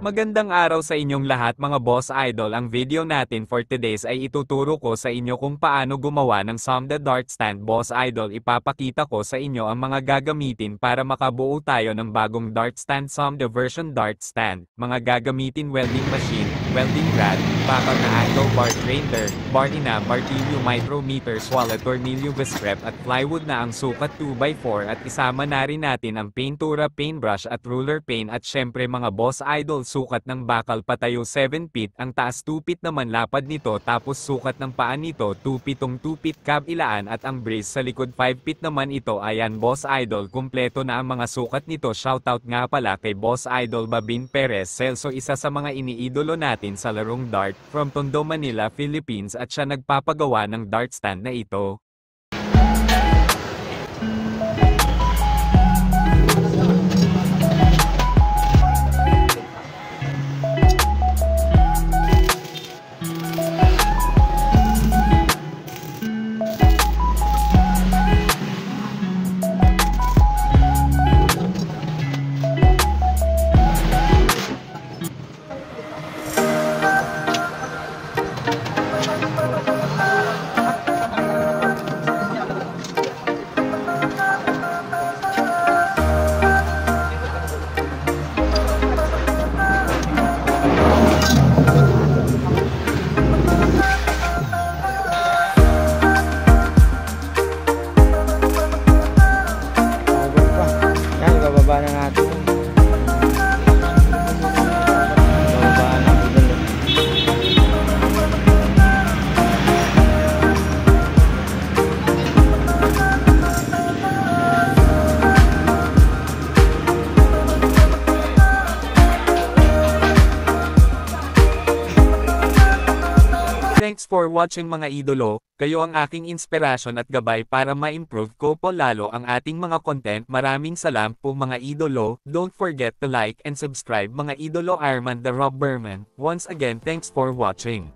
Magandang araw sa inyong lahat mga boss idol. Ang video natin for today's ay ituturo ko sa inyo kung paano gumawa ng Somda Dart Stand. Boss idol, ipapakita ko sa inyo ang mga gagamitin para makabuo tayo ng bagong Dart Stand Somda version Dart Stand. Mga gagamitin: welding machine, welding rod, bakal na angle bar grinder, bar ina, martilyo, micrometer, swallow, tornilyo, visprep at plywood na ang sukat 2x4 at isama na rin natin ang paintura, paintbrush at ruler paint at syempre mga boss idol, sukat ng bakal patayo 7 feet, ang taas 2 feet naman lapad nito, tapos sukat ng paan nito 2 feetong 2 feet kabilaan at ang brace sa likod 5 feet naman ito. Ayan boss idol, kumpleto na ang mga sukat nito. Shoutout nga pala kay boss idol Babin Perez Celso, isa sa mga iniidolo natin sa larong dart, from Tondo, Manila, Philippines, at siya nagpapagawa ng dart stand na ito. Bababa na natin. Bababa na idol. Thanks for watching mga idolo, kayo ang aking inspirasyon at gabay para ma-improve ko po lalo ang ating mga content. Maraming salamat po mga idolo. Don't forget to like and subscribe mga idolo. Arman the Robberman. Once again, thanks for watching.